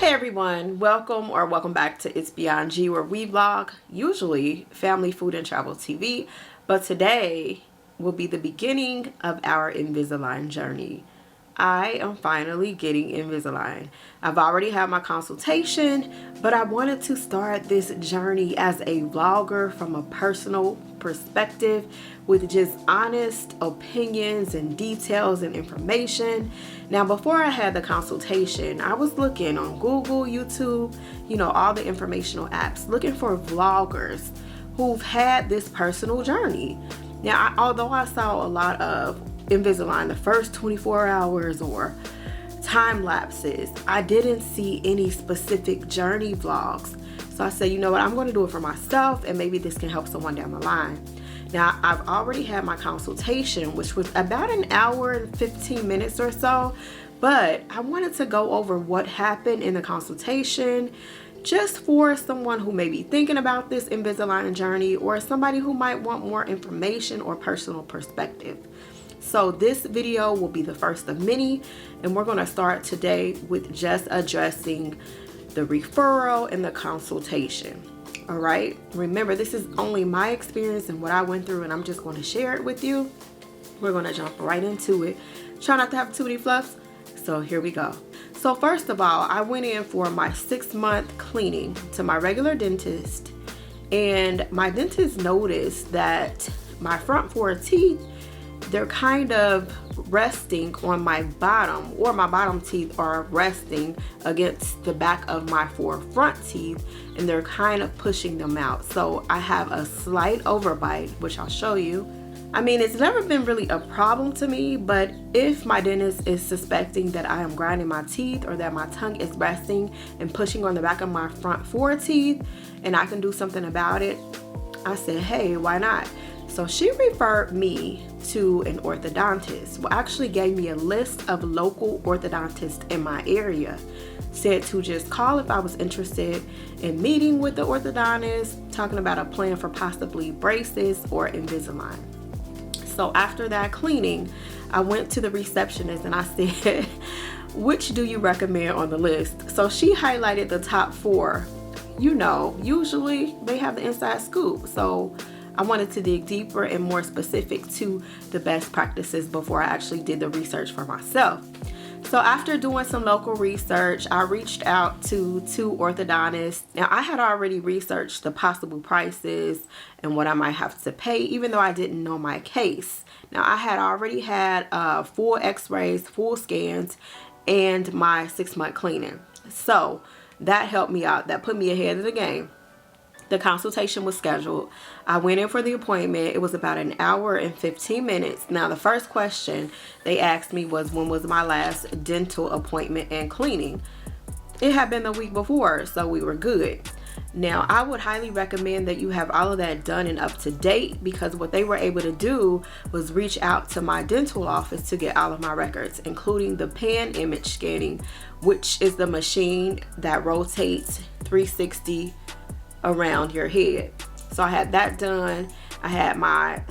Hey everyone, welcome back to It's Beyond G, where we vlog, usually family, food, and travel TV, but today will be the beginning of our Invisalign journey. I am finally getting Invisalign. I've already had my consultation, but I wanted to start this journey as a vlogger from a personal perspective with just honest opinions and details and information. Now, before I had the consultation, I was looking on Google, YouTube, all the informational apps, looking for vloggers who've had this personal journey. Now, although I saw a lot of Invisalign, the first 24 hours or time lapses, I didn't see any specific journey vlogs. So I said, you know what, I'm going to do it for myself and maybe this can help someone down the line. Now, I've already had my consultation, which was about an hour and 15 minutes or so, but I wanted to go over what happened in the consultation just for someone who may be thinking about this Invisalign journey or somebody who might want more information or personal perspective. So this video will be the first of many, and we're going to start today with just addressing the referral and the consultation. All right, remember, this is only my experience and what I went through, and I'm just going to share it with you. We're going to jump right into it. Try not to have too many fluffs. So here we go. So first of all, I went in for my 6-month cleaning to my regular dentist, and my dentist noticed that my front 4 teeth, they're kind of resting on my bottom, or my bottom teeth are resting against the back of my 4 front teeth, and they're kind of pushing them out. So I have a slight overbite, which I'll show you. I mean, it's never been really a problem to me, but if my dentist is suspecting that I am grinding my teeth or that my tongue is resting and pushing on the back of my front 4 teeth and I can do something about it, I said, hey, why not? So she referred me to an orthodontist. Well, actually gave me a list of local orthodontists in my area. Said to just call if I was interested in meeting with the orthodontist, talking about a plan for possibly braces or Invisalign. So after that cleaning, I went to the receptionist and I said, which do you recommend on the list? So she highlighted the top 4. Usually they have the inside scoop. So I wanted to dig deeper and more specific to the best practices before I actually did the research for myself. So after doing some local research, I reached out to 2 orthodontists. Now, I had already researched the possible prices and what I might have to pay, even though I didn't know my case. Now, I had already had full x-rays, full scans, and my 6-month cleaning. So that helped me out. That put me ahead of the game. The consultation was scheduled. I went in for the appointment. It was about an hour and 15 minutes. Now, the first question they asked me was, when was my last dental appointment and cleaning? It had been the week before, so we were good. Now, I would highly recommend that you have all of that done and up to date, because what they were able to do was reach out to my dental office to get all of my records, including the pan image scanning, which is the machine that rotates 360 around your head. So I had that done. I had my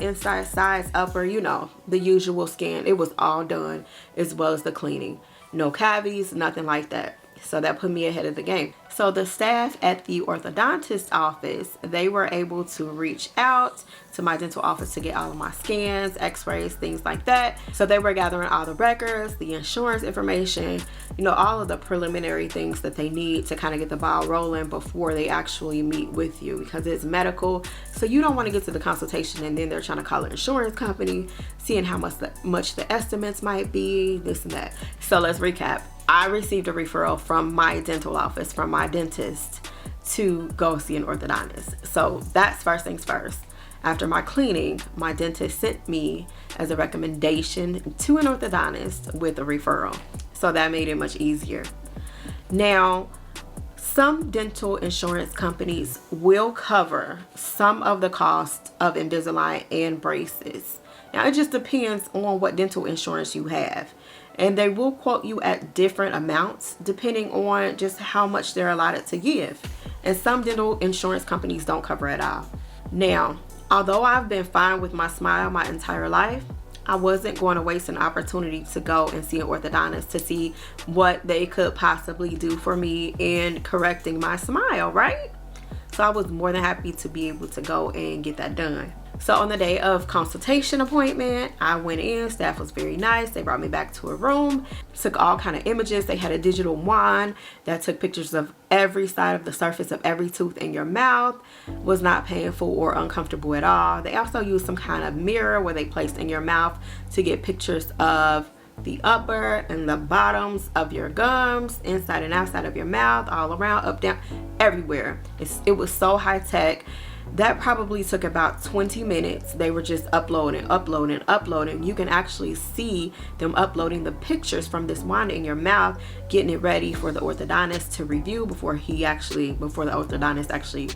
inside, sides, upper, the usual scan. It was all done, as well as the cleaning. No cavities, nothing like that. So that put me ahead of the game. So the staff at the orthodontist office, they were able to reach out to my dental office to get all of my scans, x-rays, things like that. So they were gathering all the records, the insurance information, all of the preliminary things that they need to kind of get the ball rolling before they actually meet with you, because it's medical. So you don't want to get to the consultation and then they're trying to call an insurance company, seeing how much the estimates might be, this and that. So let's recap. I received a referral from my dental office, from my dentist, to go see an orthodontist. So that's first things first. After my cleaning, my dentist sent me as a recommendation to an orthodontist with a referral. So that made it much easier. Now, some dental insurance companies will cover some of the cost of Invisalign and braces. Now, it just depends on what dental insurance you have. And they will quote you at different amounts depending on just how much they're allotted to give. And some dental insurance companies don't cover at all. Now, although I've been fine with my smile my entire life, I wasn't going to waste an opportunity to go and see an orthodontist to see what they could possibly do for me in correcting my smile, right? So I was more than happy to be able to go and get that done. So on the day of consultation appointment, I went in. Staff was very nice. They brought me back to a room, took all kind of images. They had a digital wand that took pictures of every side of the surface of every tooth in your mouth. Was not painful or uncomfortable at all. They also used some kind of mirror where they placed in your mouth to get pictures of the upper and the bottoms of your gums, inside and outside of your mouth, all around, up, down, everywhere. It was so high tech. That probably took about 20 minutes. They were just uploading. You can actually see them uploading the pictures from this wand in your mouth, getting it ready for the orthodontist to review before the orthodontist actually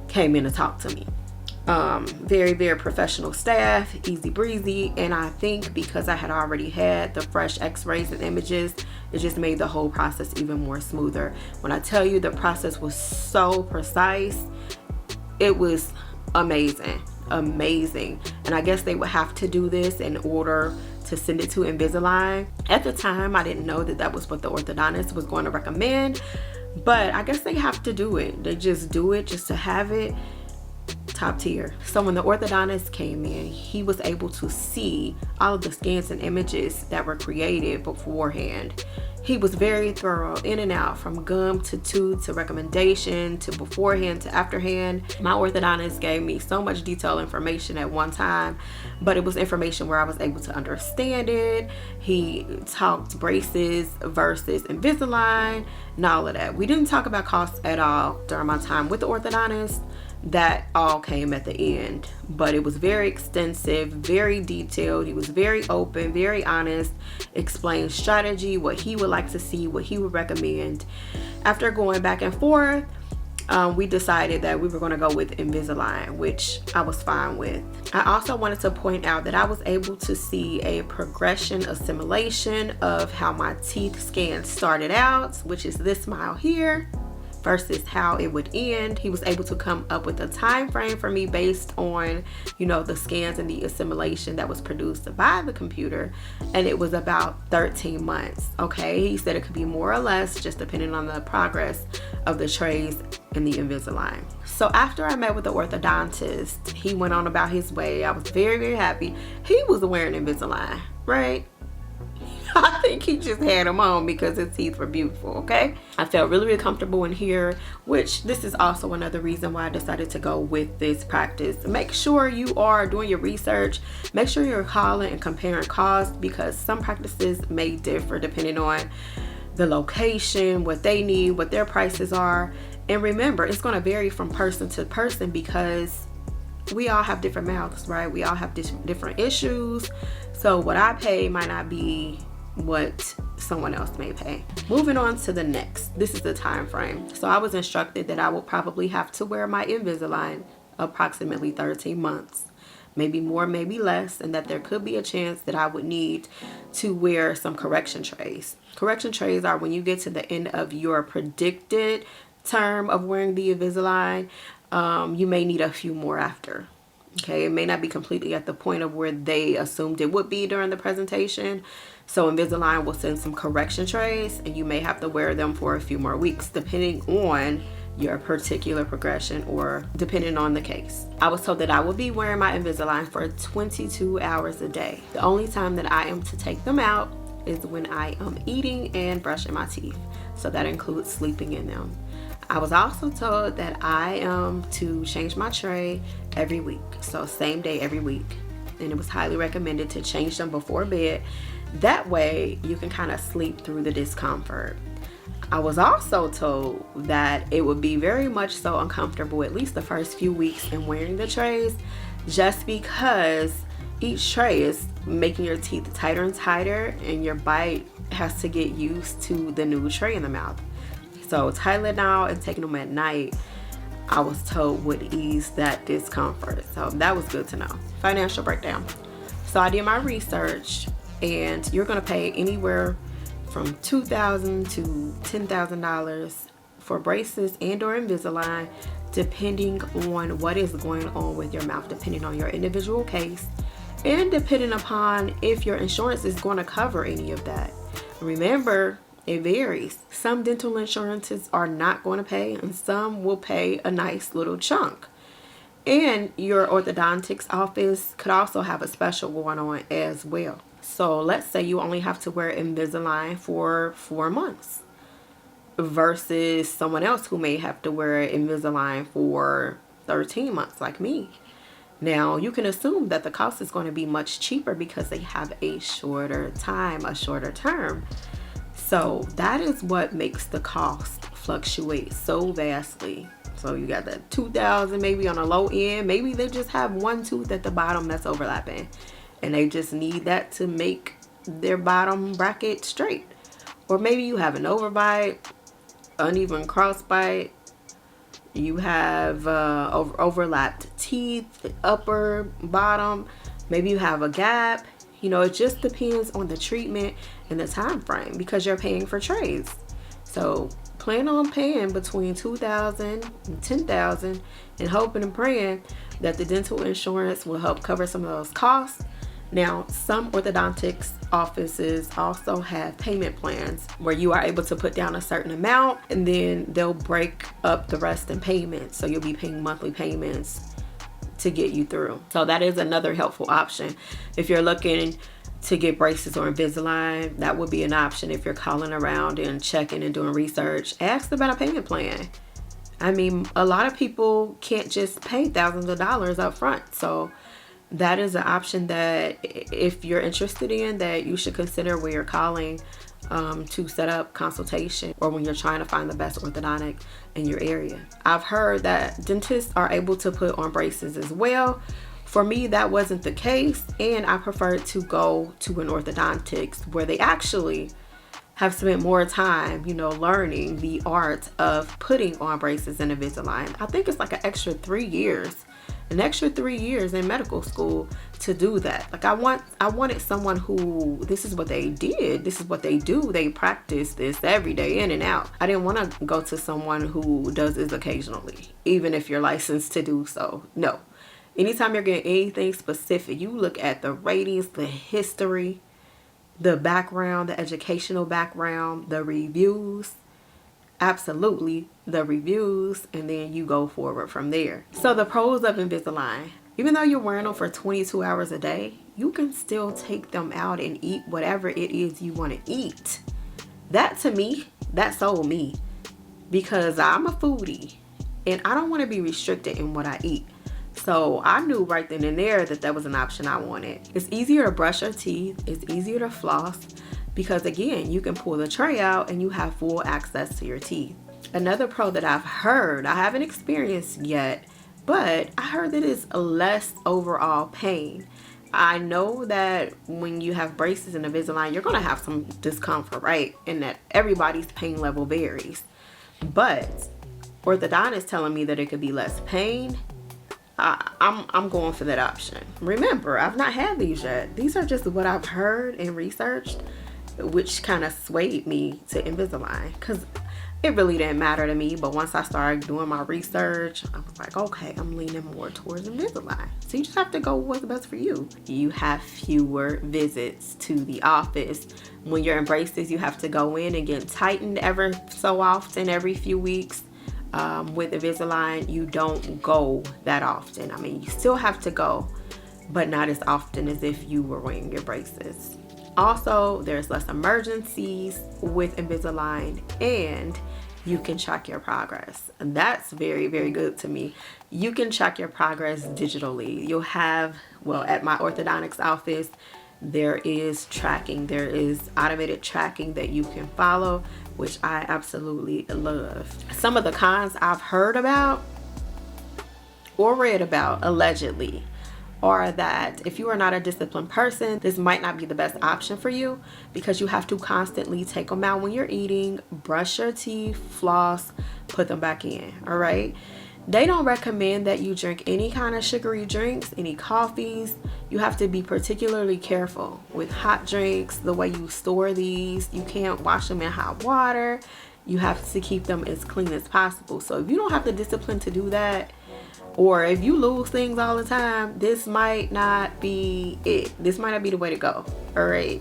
came in to talk to me. Very, very professional staff, easy breezy. And I think because I had already had the fresh x-rays and images, it just made the whole process even more smoother. When I tell you the process was so precise, it was amazing. And I guess they would have to do this in order to send it to Invisalign. At the time, I didn't know that that was what the orthodontist was going to recommend, but I guess they have to do it. They just do it just to have it. Top tier. So when the orthodontist came in, he was able to see all of the scans and images that were created beforehand. He was very thorough, in and out, from gum to tooth to recommendation to beforehand to afterhand. My orthodontist gave me so much detailed information at one time, but it was information where I was able to understand it. He talked braces versus Invisalign and all of that. We didn't talk about costs at all during my time with the orthodontist. That all came at the end, but it was very extensive, very detailed. He was very open, very honest, explained strategy, what he would like to see, what he would recommend. After going back and forth, we decided that we were going to go with Invisalign, which I was fine with. I also wanted to point out that I was able to see a progression assimilation of how my teeth scan started out, which is this smile here, versus how it would end. He was able to come up with a time frame for me based on, the scans and the assimilation that was produced by the computer, and it was about 13 months. Okay, he said it could be more or less, just depending on the progress of the trays and the Invisalign. So after I met with the orthodontist, he went on about his way. I was very, very happy. He was wearing Invisalign, right? I think he just had them on because his teeth were beautiful, okay? I felt really, really comfortable in here, which this is also another reason why I decided to go with this practice. Make sure you are doing your research. Make sure you're calling and comparing costs, because some practices may differ depending on the location, what they need, what their prices are. And remember, it's going to vary from person to person because we all have different mouths, right? We all have different issues. So what I pay might not be what someone else may pay. Moving on to the next. This is the time frame. So I was instructed that I will probably have to wear my Invisalign approximately 13 months. Maybe more, maybe less, and that there could be a chance that I would need to wear some correction trays. Correction trays are when you get to the end of your predicted term of wearing the Invisalign, you may need a few more after. Okay, it may not be completely at the point of where they assumed it would be during the presentation. So Invisalign will send some correction trays, and you may have to wear them for a few more weeks, depending on your particular progression or depending on the case. I was told that I would be wearing my Invisalign for 22 hours a day. The only time that I am to take them out is when I am eating and brushing my teeth. So that includes sleeping in them. I was also told that I am to change my tray every week. So same day every week. And it was highly recommended to change them before bed. That way you can kind of sleep through the discomfort. I was also told that it would be very much so uncomfortable, at least the first few weeks, in wearing the trays, just because each tray is making your teeth tighter and tighter, and your bite has to get used to the new tray in the mouth. So Tylenol now and taking them at night, I was told would ease that discomfort. So that was good to know. Financial breakdown. So I did my research, and you're gonna pay anywhere from $2,000 to $10,000 for braces and or Invisalign, depending on what is going on with your mouth, depending on your individual case and depending upon if your insurance is going to cover any of that. Remember, it varies. Some dental insurances are not going to pay, and some will pay a nice little chunk. And your orthodontics office could also have a special going on as well. So let's say you only have to wear Invisalign for 4 months versus someone else who may have to wear Invisalign for 13 months like me. Now, you can assume that the cost is going to be much cheaper because they have a shorter time, a shorter term. So that is what makes the cost fluctuate so vastly. So you got that $2,000 maybe on a low end. Maybe they just have one tooth at the bottom that's overlapping, and they just need that to make their bottom bracket straight. Or maybe you have an overbite, uneven crossbite. You have overlapped teeth, upper, bottom. Maybe you have a gap. You know, it just depends on the treatment and the time frame because you're paying for trays. So plan on paying between $2,000 and $10,000 and hoping and praying that the dental insurance will help cover some of those costs. Now, some orthodontics offices also have payment plans where you are able to put down a certain amount and then they'll break up the rest in payments. So you'll be paying monthly payments to get you through. So that is another helpful option. If you're looking to get braces or Invisalign, that would be an option. If you're calling around and checking and doing research, ask about a payment plan. I mean, a lot of people can't just pay thousands of dollars up front. So that is an option that if you're interested in, that you should consider when you're calling to set up consultation or when you're trying to find the best orthodontic in your area. I've heard that dentists are able to put on braces as well. For me, that wasn't the case, and I preferred to go to an orthodontics where they actually have spent more time, you know, learning the art of putting on braces and Invisalign. I think it's like an extra 3 years. An extra 3 years in medical school to do that. Like I wanted someone who, this is what they did, this is what they do, they practice this every day in and out. I didn't want to go to someone who does this occasionally, even if you're licensed to do so. No. Anytime you're getting anything specific, you look at the ratings, the history, the background, the educational background, the reviews. Absolutely, the reviews, and then you go forward from there. So the pros of Invisalign: even though you're wearing them for 22 hours a day, you can still take them out and eat whatever it is you want to eat. That, to me, that sold me, because I'm a foodie and I don't want to be restricted in what I eat. So I knew right then and there that that was an option I wanted. It's easier to brush your teeth, it's easier to floss, because again, you can pull the tray out and you have full access to your teeth. Another pro that I've heard, I haven't experienced yet, but I heard that it's less overall pain. I know that when you have braces and Invisalign, you're going to have some discomfort, right? And that everybody's pain level varies. But orthodontist is telling me that it could be less pain. I'm going for that option. Remember, I've not had these yet. These are just what I've heard and researched, which kind of swayed me to Invisalign, because it really didn't matter to me. But once I started doing my research, I was like, okay, I'm leaning more towards Invisalign. So you just have to go with what's best for you. You have fewer visits to the office. When you're in braces, you have to go in and get tightened ever so often, every few weeks. With Invisalign, you don't go that often. I mean, you still have to go, but not as often as if you were wearing your braces. Also, there's less emergencies with Invisalign, and you can track your progress. And that's very, very good to me. You can track your progress digitally. You'll have, well, at my orthodontics office, there is tracking. There is automated tracking that you can follow, which I absolutely love. Some of the cons I've heard about or read about, allegedly, are that if you are not a disciplined person, this might not be the best option for you, because you have to constantly take them out when you're eating, brush your teeth, floss, put them back in, all right? They don't recommend that you drink any kind of sugary drinks, any coffees. You have to be particularly careful with hot drinks, the way you store these. You can't wash them in hot water. You have to keep them as clean as possible. So if you don't have the discipline to do that, Or if you lose things all the time, this might not be it. This might not be the way to go. All right.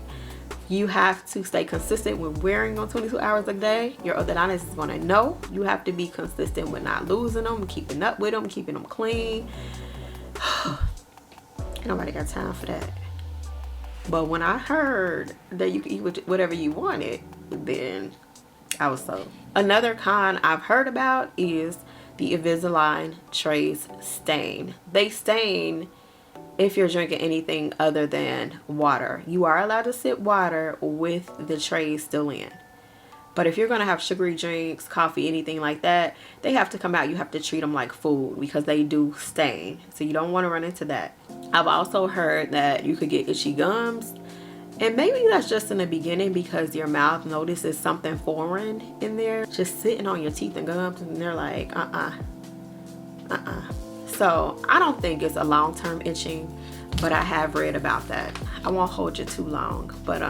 You have to stay consistent with wearing them 22 hours a day. Your orthodontist is going to know. You have to be consistent with not losing them, keeping up with them, keeping them clean. Nobody got time for that. But when I heard that you could eat whatever you wanted, then I was sold. Another con I've heard about is the Invisalign trays stain. They stain if you're drinking anything other than water. You are allowed to sip water with the trays still in. But if you're going to have sugary drinks, coffee, anything like that, they have to come out. You have to treat them like food because they do stain. So you don't want to run into that. I've also heard that you could get itchy gums. And maybe that's just in the beginning because your mouth notices something foreign in there. Just sitting on your teeth and gums, and they're like, So I don't think it's a long-term itching, but I have read about that. I won't hold you too long, but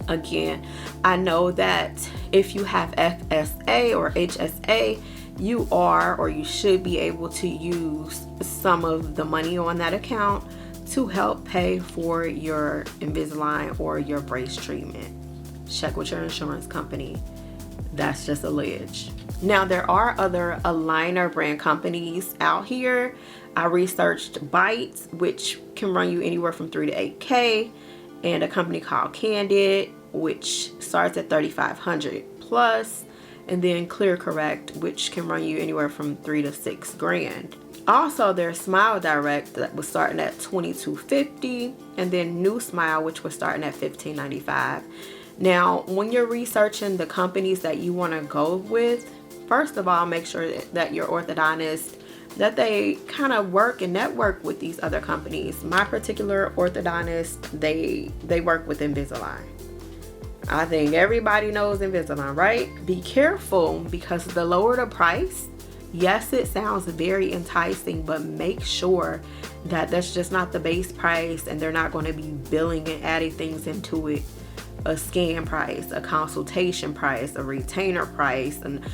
again, I know that if you have FSA or HSA, you are or you should be able to use some of the money on that account to help pay for your Invisalign or your brace treatment. Check with your insurance company. That's just alleged. Now, there are other aligner brand companies out here. I researched Bites, which can run you anywhere from $3 to $8K, and a company called Candid, which starts at $3,500 plus, and then Clear Correct, which can run you anywhere from $3 to $6 grand. Also, there's Smile Direct that was starting at $2,250, and then New Smile, which was starting at $1,595. Now, when you're researching the companies that you want to go with, first of all, make sure that your orthodontist, that they kind of work and network with these other companies. My particular orthodontist, they work with Invisalign. I think everybody knows Invisalign, right? Be careful because the lower the price, yes, it sounds very enticing, but make sure that that's just not the base price and they're not going to be billing and adding things into it. A scan price, a consultation price, a retainer price, and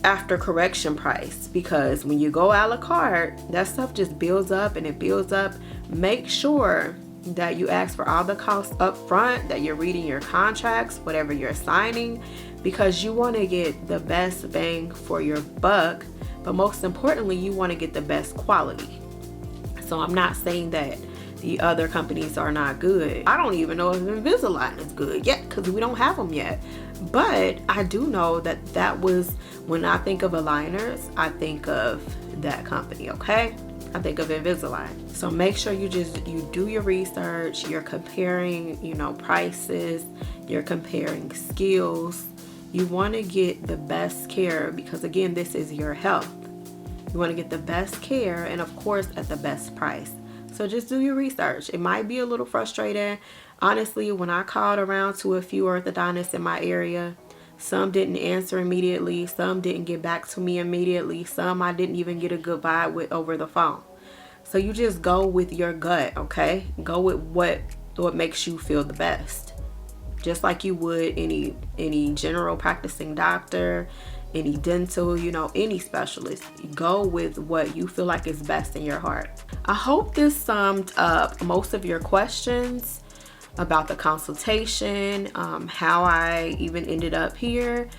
after correction price, because when you go a la carte, that stuff just builds up and it builds up. Make sure that you ask for all the costs up front, that you're reading your contracts, whatever you're signing, because you want to get the best bang for your buck, but most importantly, you want to get the best quality. So I'm not saying that the other companies are not good. I don't even know if Invisalign is good yet because we don't have them yet. But I do know that that was, when I think of aligners, I think of that company, okay? I think of Invisalign. So make sure you do your research. You're comparing, prices. You're comparing skills. You want to get the best care because, again, this is your health. You want to get the best care and, of course, at the best price. So just do your research. It might be a little frustrating. Honestly, when I called around to a few orthodontists in my area, some didn't answer immediately. Some didn't get back to me immediately. Some I didn't even get a good vibe with over the phone. So you just go with your gut, okay? Go with what makes you feel the best. Just like you would any general practicing doctor, any dental, any specialist. Go with what you feel like is best in your heart. I hope this summed up most of your questions about the consultation, how I even ended up here.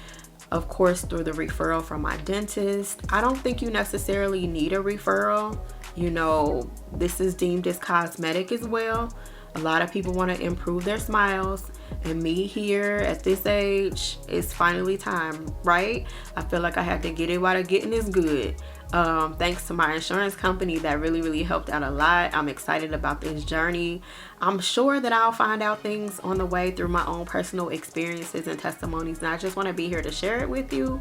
Of course, through the referral from my dentist. I don't think you necessarily need a referral. This is deemed as cosmetic as well. A lot of people want to improve their smiles, and me here at this age, it's finally time, right? I feel like I had to get it while the getting is good. Thanks to my insurance company that really helped out a lot. I'm excited about this journey. I'm sure that I'll find out things on the way through my own personal experiences and testimonies, and I just want to be here to share it with you.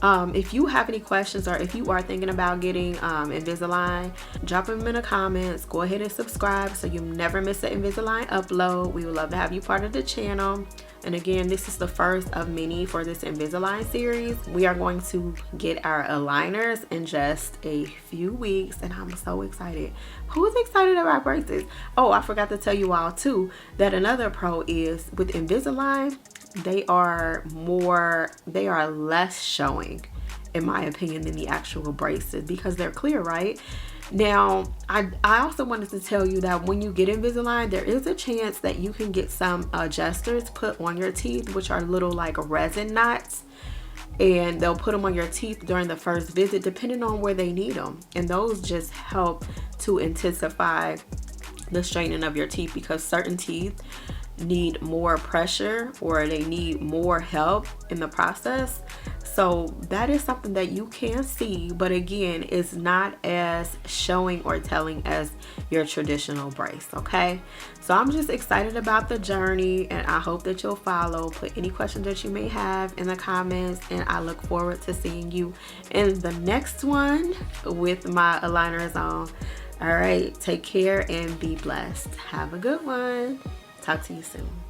If you have any questions or if you are thinking about getting Invisalign, drop them in the comments. Go ahead and subscribe so you never miss an Invisalign upload. We would love to have you part of the channel. And again, this is the first of many for this Invisalign series. We are going to get our aligners in just a few weeks, and I'm so excited. Who's excited about braces? Oh, I forgot to tell you all too that another pro is with Invisalign, they are less showing in my opinion, than the actual braces because they're clear, right? Now, I also wanted to tell you that when you get Invisalign, there is a chance that you can get some adjusters put on your teeth, which are little like resin knots. And they'll put them on your teeth during the first visit, depending on where they need them. And those just help to intensify the straining of your teeth because certain teeth need more pressure or they need more help in the process. So that is something that you can see, but again, it's not as showing or telling as your traditional brace, okay? So I'm just excited about the journey and I hope that you'll follow. Put any questions that you may have in the comments and I look forward to seeing you in the next one with my aligners on. All right, take care and be blessed. Have a good one. Talk to you soon.